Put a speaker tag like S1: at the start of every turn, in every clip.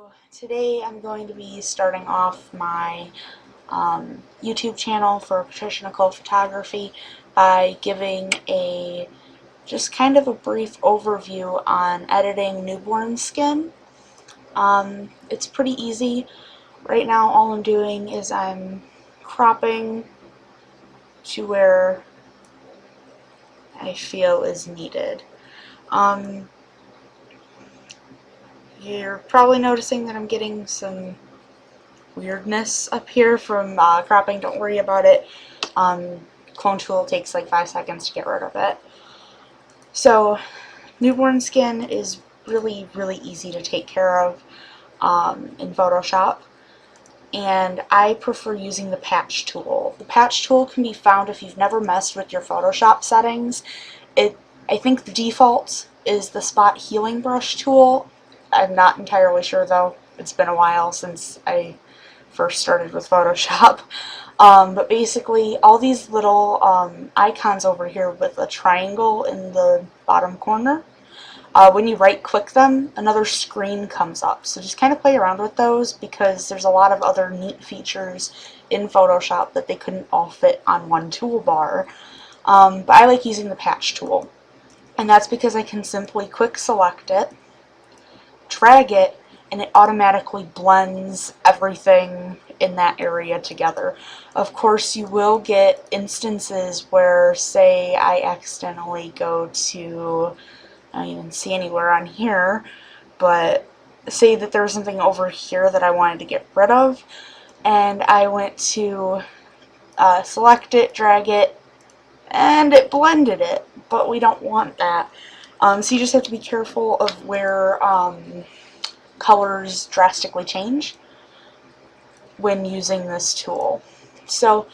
S1: So today I'm going to be starting off my YouTube channel for Patricia Nicole Photography by giving just kind of a brief overview on editing newborn skin. It's pretty easy. Right now all I'm doing is I'm cropping to where I feel is needed. You're probably noticing that I'm getting some weirdness up here from cropping. Don't worry about it. Clone tool takes like 5 seconds to get rid of it. So newborn skin is really easy to take care of in Photoshop, and I prefer using the patch tool. The patch tool can be found if you've never messed with your Photoshop settings. I think the default is the spot healing brush tool. I'm not entirely sure though. It's been a while since I first started with Photoshop. But basically all these little icons over here with a triangle in the bottom corner, when you right click them, another screen comes up. So just kind of play around with those because there's a lot of other neat features in Photoshop that they couldn't all fit on one toolbar. But I like using the patch tool. And that's because I can simply quick select it, drag it, and it automatically blends everything in that area together. Of course, you will get instances where, say, I accidentally go to, I don't even see anywhere on here, but say that there was something over here that I wanted to get rid of, and I went to select it, drag it, and it blended it, but we don't want that. So you just have to be careful of where colors drastically change when using this tool. So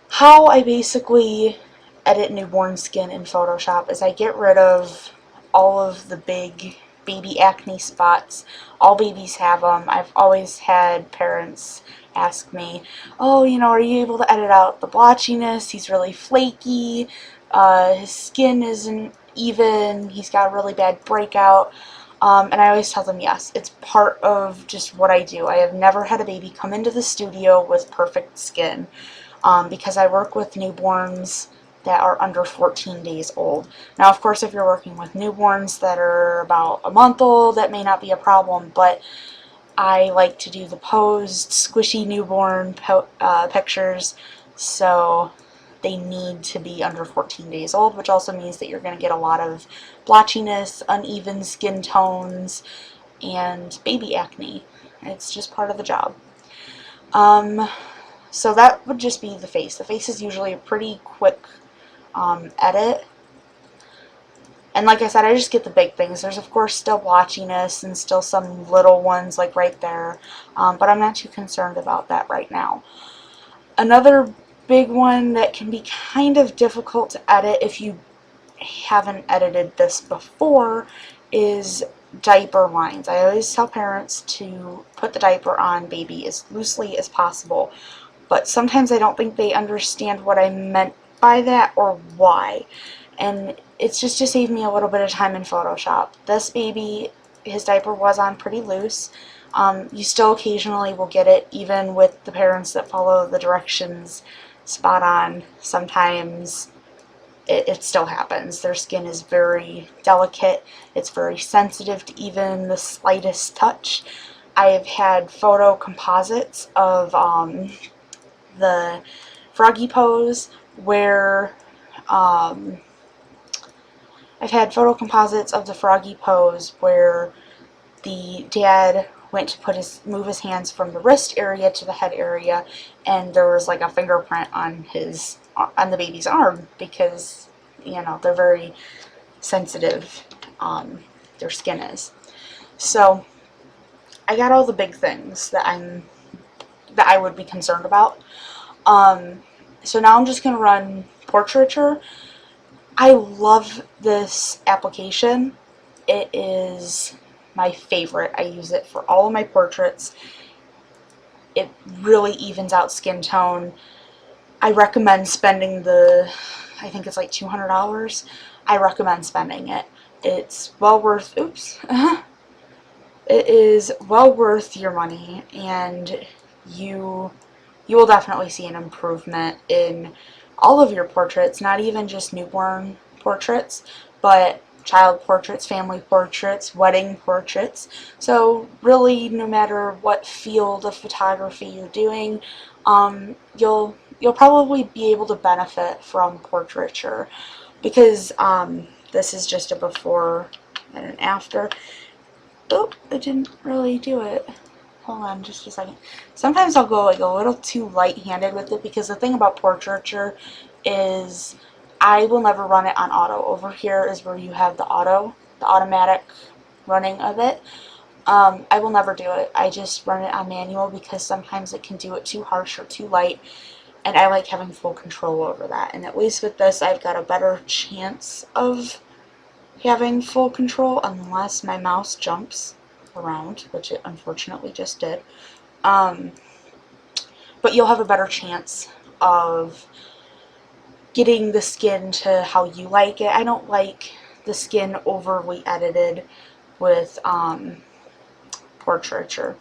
S1: how I basically edit newborn skin in Photoshop is I get rid of all of the big baby acne spots. All babies have them. I've always had parents ask me, oh, are you able to edit out the blotchiness? He's really flaky. His skin isn't even. He's got a really bad breakout. And I always tell them yes, it's part of just what I do. I have never had a baby come into the studio with perfect skin because I work with newborns that are under 14 days old. Now, of course, if you're working with newborns that are about a month old, that may not be a problem, but I like to do the posed, squishy newborn pictures, so they need to be under 14 days old, which also means that you're going to get a lot of blotchiness, uneven skin tones, and baby acne. It's just part of the job. So that would just be the face. The face is usually a pretty quick edit. And like I said, I just get the big things. There's of course still blotchiness and still some little ones like right there, but I'm not too concerned about that right now. Another big one that can be kind of difficult to edit if you haven't edited this before is diaper lines. I always tell parents to put the diaper on baby as loosely as possible, but sometimes I don't think they understand what I meant by that or why. And it's just to save me a little bit of time in Photoshop. This baby, his diaper was on pretty loose. You still occasionally will get it, even with the parents that follow the directions spot on. Sometimes it still happens. Their skin is very delicate. It's very sensitive to even the slightest touch. I have had photo composites of the froggy pose where I've had photo composites of the froggy pose where the dad went to move his hands from the wrist area to the head area, and there was like a fingerprint on the baby's arm because they're very sensitive. Their skin is. So I got all the big things that I would be concerned about. So now I'm just gonna run portraiture. I love this application. It is my favorite. I use it for all of my portraits. It really evens out skin tone. I recommend spending I think it's like $200. I recommend spending it. It's well worth, it is well worth your money, and you will definitely see an improvement in all of your portraits, not even just newborn portraits, but child portraits, family portraits, wedding portraits. So really, no matter what field of photography you're doing, you'll probably be able to benefit from portraiture, because this is just a before and an after. Oh, it didn't really do it. Hold on just a second. Sometimes I'll go like a little too light-handed with it, because the thing about portraiture is I will never run it on auto. Over here is where you have the automatic running of it. I will never do it. I just run it on manual, because sometimes it can do it too harsh or too light, and I like having full control over that. And at least with this, I've got a better chance of having full control, unless my mouse jumps around, which it unfortunately just did. But you'll have a better chance of getting the skin to how you like it. I don't like the skin overly edited with portraiture.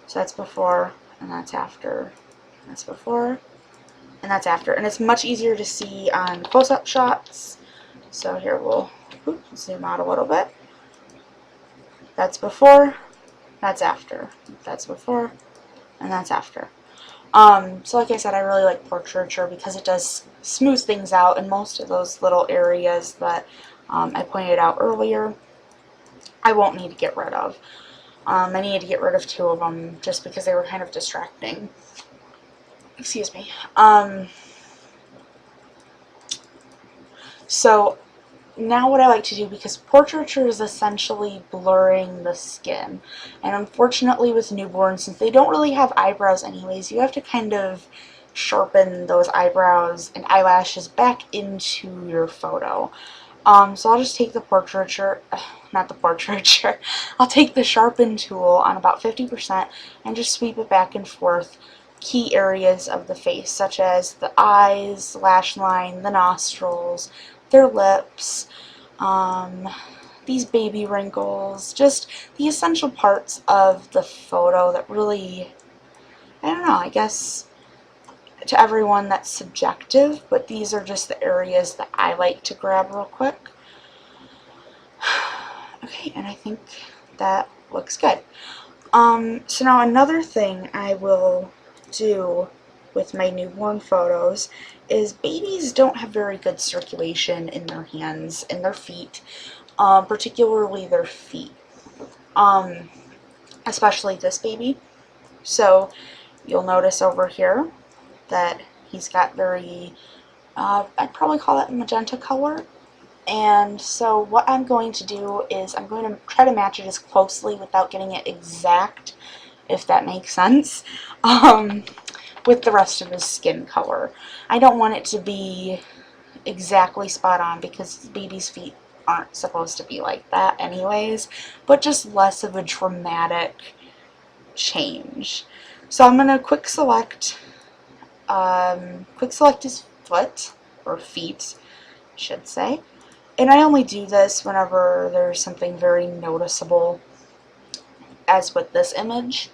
S1: So that's before and that's after. That's before and that's after. And it's much easier to see on close-up shots. So here we'll zoom out a little bit. That's before, that's after. That's before, and that's after. So like I said, I really like portraiture because it does smooth things out, and most of those little areas that I pointed out earlier, I won't need to get rid of. I needed to get rid of 2 of them just because they were kind of distracting. Excuse me. So now what I like to do, because portraiture is essentially blurring the skin, and unfortunately with newborns, since they don't really have eyebrows anyways, you have to kind of sharpen those eyebrows and eyelashes back into your photo. So I'll just take the portraiture, not the portraiture, I'll take the sharpen tool on about 50% and just sweep it back and forth key areas of the face, such as the eyes, lash line, the nostrils, their lips, these baby wrinkles, just the essential parts of the photo that really, I don't know, I guess to everyone that's subjective, but these are just the areas that I like to grab real quick. Okay, and I think that looks good. So now another thing I will do with my newborn photos is babies don't have very good circulation in their hands and their feet, particularly their feet, especially this baby. So you'll notice over here that he's got very, I'd probably call it magenta color. And so what I'm going to do is I'm going to try to match it as closely without getting it exact, if that makes sense, with the rest of his skin color. I don't want it to be exactly spot on, because baby's feet aren't supposed to be like that anyways, but just less of a dramatic change. So I'm going to quick select his foot, or feet, I should say. And I only do this whenever there's something very noticeable, as with this image.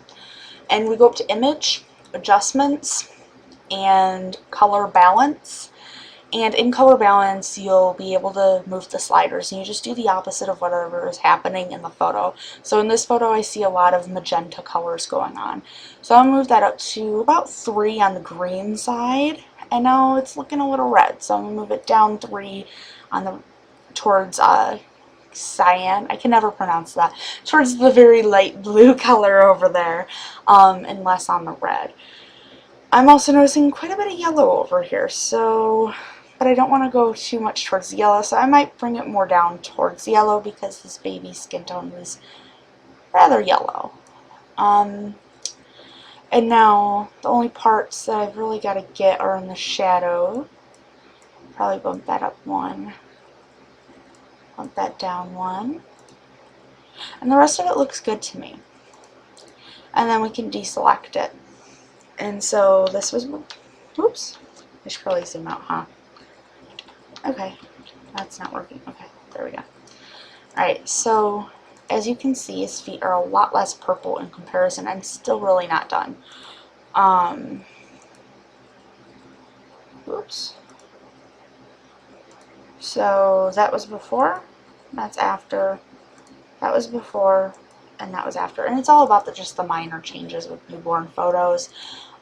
S1: And we go up to Image, Adjustments, and Color Balance. And in Color Balance, you'll be able to move the sliders, and you just do the opposite of whatever is happening in the photo. So in this photo, I see a lot of magenta colors going on. So I'll move that up to about 3 on the green side, and now it's looking a little red. So I'm going to move it down 3 on the towards cyan, I can never pronounce that, towards the very light blue color over there, and less on the red. I'm also noticing quite a bit of yellow over here, so, but I don't want to go too much towards the yellow, so I might bring it more down towards the yellow, because this baby's skin tone is rather yellow. And now the only parts that I've really got to get are in the shadow. Probably bump that up 1. Bump that down 1, and the rest of it looks good to me. And then we can deselect it. And so this was, oops, I should probably zoom out, huh? Okay, that's not working. Okay, there we go. Alright, so as you can see, his feet are a lot less purple in comparison. I'm still really not done. Oops. So that was before, that's after, that was before, and that was after. And it's all about just the minor changes with newborn photos.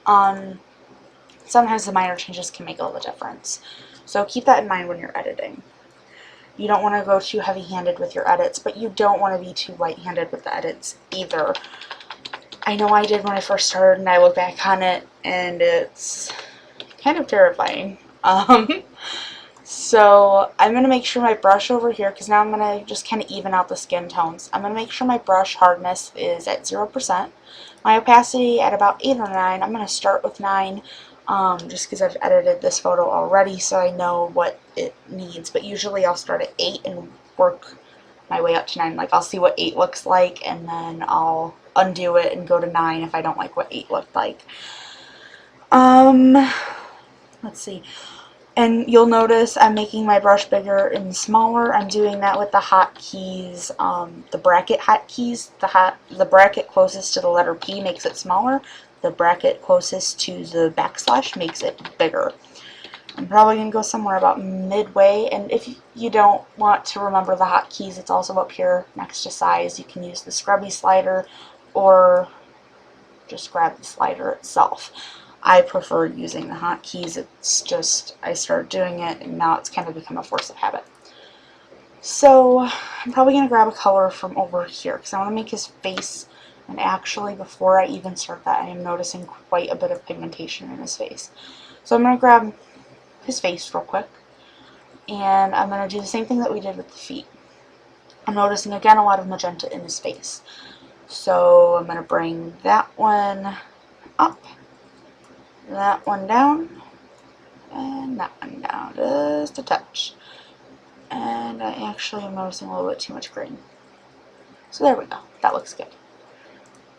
S1: Sometimes the minor changes can make all the difference. So keep that in mind when you're editing. You don't want to go too heavy-handed with your edits, but you don't want to be too light-handed with the edits either. I know I did when I first started, and I look back on it, and it's kind of terrifying. So I'm going to make sure my brush over here, because now I'm going to just kind of even out the skin tones. I'm going to make sure my brush hardness is at 0%. My opacity at about 8 or 9. I'm going to start with 9, just because I've edited this photo already, so I know what it needs. But usually I'll start at 8 and work my way up to 9. Like, I'll see what 8 looks like, and then I'll undo it and go to 9 if I don't like what 8 looked like. Let's see. And you'll notice I'm making my brush bigger and smaller. I'm doing that with the hotkeys, the bracket hotkeys. The bracket closest to the letter P makes it smaller. The bracket closest to the backslash makes it bigger. I'm probably going to go somewhere about midway, and if you don't want to remember the hotkeys, it's also up here next to size. You can use the scrubby slider or just grab the slider itself. I prefer using the hotkeys. It's just, I started doing it, and now it's kind of become a force of habit. So I'm probably going to grab a color from over here, because I want to make his face, and actually before I even start that, I am noticing quite a bit of pigmentation in his face. So I'm going to grab his face real quick, and I'm going to do the same thing that we did with the feet. I'm noticing again a lot of magenta in his face. So I'm going to bring that one up, that one down, and that one down, just a touch. And I actually am noticing a little bit too much green. So there we go, that looks good.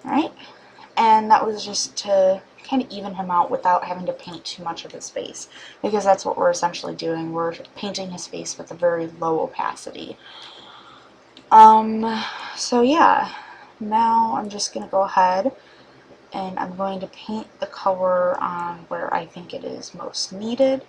S1: Alright, and that was just to kind of even him out without having to paint too much of his face, because that's what we're essentially doing. We're painting his face with a very low opacity. So yeah, now I'm just going to go ahead and I'm going to paint the color on where I think it is most needed.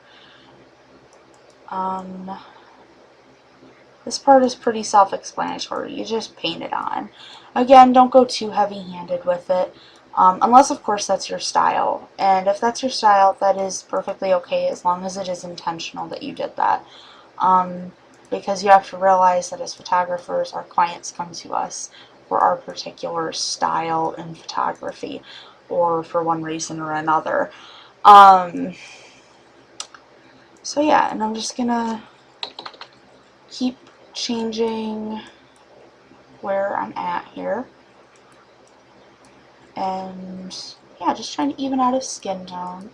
S1: This part is pretty self-explanatory. You just paint it on. Again, don't go too heavy-handed with it, unless of course that's your style. And if that's your style, that is perfectly okay, as long as it is intentional that you did that. Because you have to realize that as photographers, our clients come to us for our particular style in photography, or for one reason or another. So yeah, and I'm just gonna keep changing where I'm at here, and yeah, just trying to even out his skin tone,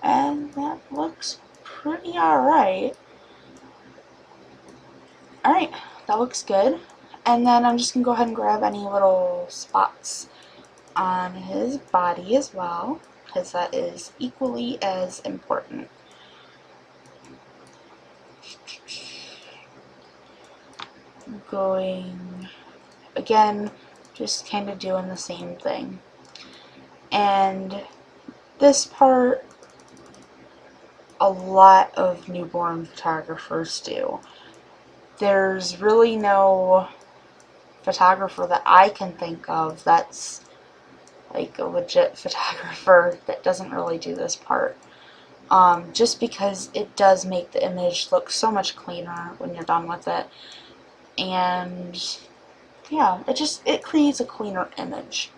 S1: and that looks pretty alright. Alright, that looks good. And then I'm just going to go ahead and grab any little spots on his body as well, because that is equally as important. Going, again, just kind of doing the same thing. And this part, a lot of newborn photographers do. There's really no photographer that I can think of that's like a legit photographer that doesn't really do this part. Just because it does make the image look so much cleaner when you're done with it. And yeah, it creates a cleaner image.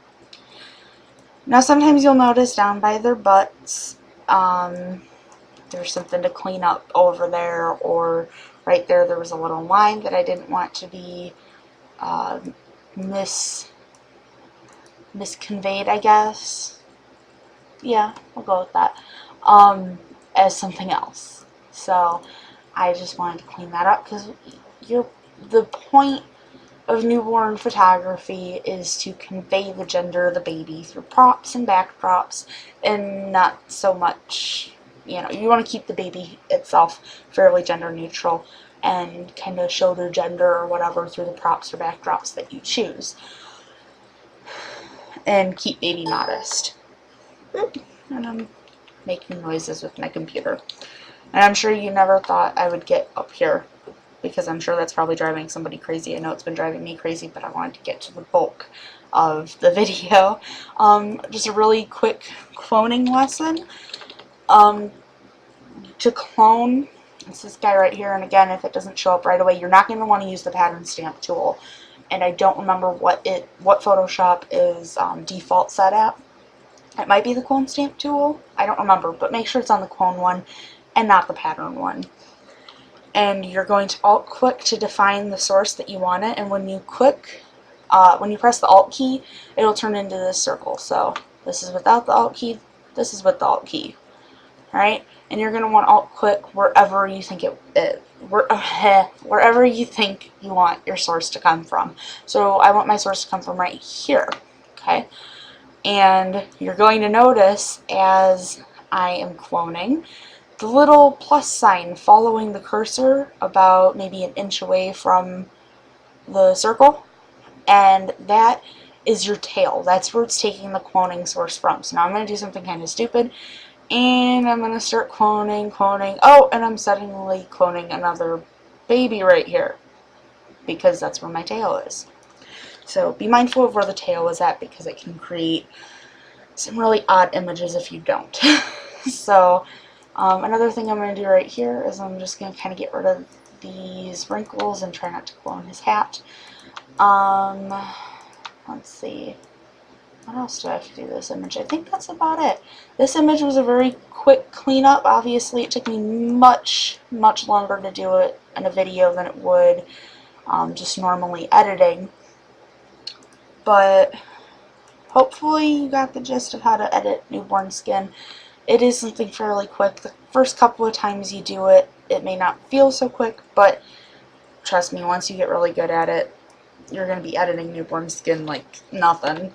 S1: Now sometimes you'll notice down by their butts, there's something to clean up over there, or right there was a little line that I didn't want to be misconveyed, I guess. Yeah, we'll go with that. As something else. So I just wanted to clean that up, because the point of newborn photography is to convey the gender of the baby through props and backdrops, and not so much, you know, you want to keep the baby itself fairly gender neutral. and kind of show their gender or whatever through the props or backdrops that you choose. And keep baby modest. And I'm making noises with my computer. And I'm sure you never thought I would get up here, because I'm sure that's probably driving somebody crazy. I know it's been driving me crazy, but I wanted to get to the bulk of the video. Just a really quick cloning lesson. To clone, it's this guy right here, and again, if it doesn't show up right away, you're not going to want to use the pattern stamp tool. And I don't remember what Photoshop is default set at. It might be the clone stamp tool, I don't remember, but make sure it's on the clone one and not the pattern one. And you're going to Alt click to define the source that you want it, and when you click, when you press the Alt key, it'll turn into this circle. So this is without the Alt key, this is with the Alt key. Alright? And you're going to want Alt click wherever you think wherever you think you want your source to come from. So I want my source to come from right here. Okay? And you're going to notice as I am cloning, the little plus sign following the cursor about maybe an inch away from the circle, and that is your tail. That's where it's taking the cloning source from. So now I'm going to do something kind of stupid, and I'm going to start cloning. Oh, and I'm suddenly cloning another baby right here, because that's where my tail is. So be mindful of where the tail is at, because it can create some really odd images if you don't. So another thing I'm going to do right here is I'm just going to kind of get rid of these wrinkles and try not to clone his hat. Let's see. What else do I have to do this image? I think that's about it. This image was a very quick cleanup. Obviously, it took me much longer to do it in a video than it would just normally editing. But hopefully you got the gist of how to edit newborn skin. It is something fairly quick. The first couple of times you do it, it may not feel so quick, but trust me, once you get really good at it, you're going to be editing newborn skin like nothing.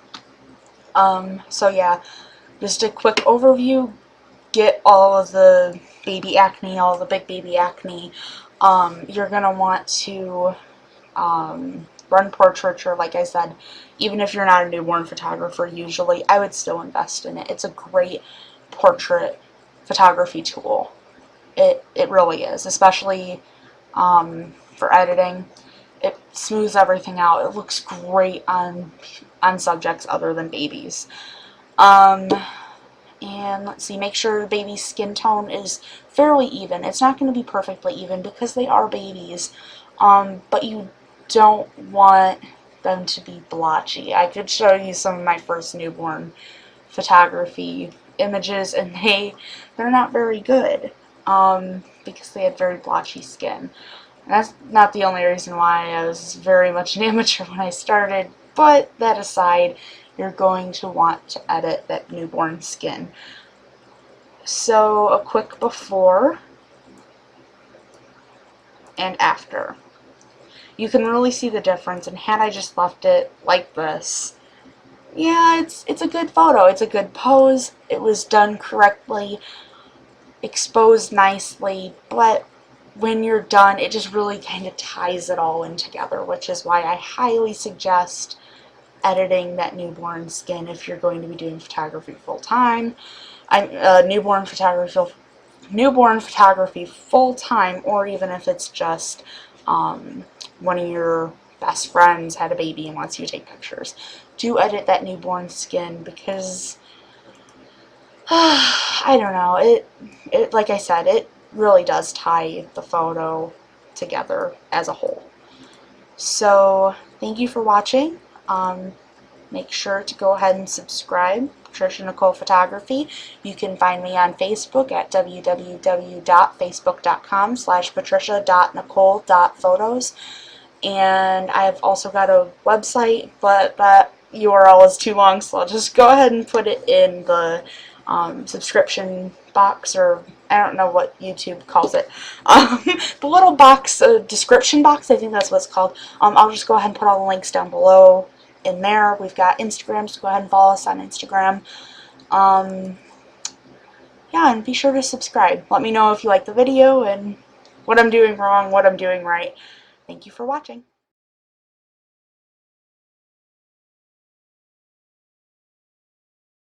S1: So yeah, just a quick overview. Get all of the baby acne, all the big baby acne. You're going to want to run portraiture, like I said. Even if you're not a newborn photographer, usually, I would still invest in it. It's a great portrait photography tool. It really is, especially for editing. It smooths everything out. It looks great on subjects other than babies. And let's see, make sure the baby's skin tone is fairly even. It's not going to be perfectly even because they are babies, but you don't want them to be blotchy. I could show you some of my first newborn photography images, and they're not very good because they had very blotchy skin. And that's not the only reason why. I was very much an amateur when I started, but that aside, you're going to want to edit that newborn skin. So a quick before and after. You can really see the difference, and had I just left it like this, yeah, it's a good photo, it's a good pose, it was done correctly, exposed nicely, but when you're done, it just really kind of ties it all in together, which is why I highly suggest editing that newborn skin if you're going to be doing photography full-time. Newborn photography full-time, or even if it's just one of your best friends had a baby and wants you to take pictures. Do edit that newborn skin, because I don't know, it like I said, it really does tie the photo together as a whole. So thank you for watching. Make sure to go ahead and subscribe. Patricia Nicole Photography. You can find me on Facebook at www.facebook.com/patricia.nicole.photos. And I've also got a website, but that URL is too long, so I'll just go ahead and put it in the subscription box, or I don't know what YouTube calls it. The little box, description box, I think that's what it's called. I'll just go ahead and put all the links down below in there. We've got Instagram, so go ahead and follow us on Instagram. Yeah, and be sure to subscribe. Let me know if you like the video, and what I'm doing wrong, what I'm doing right. Thank you for watching.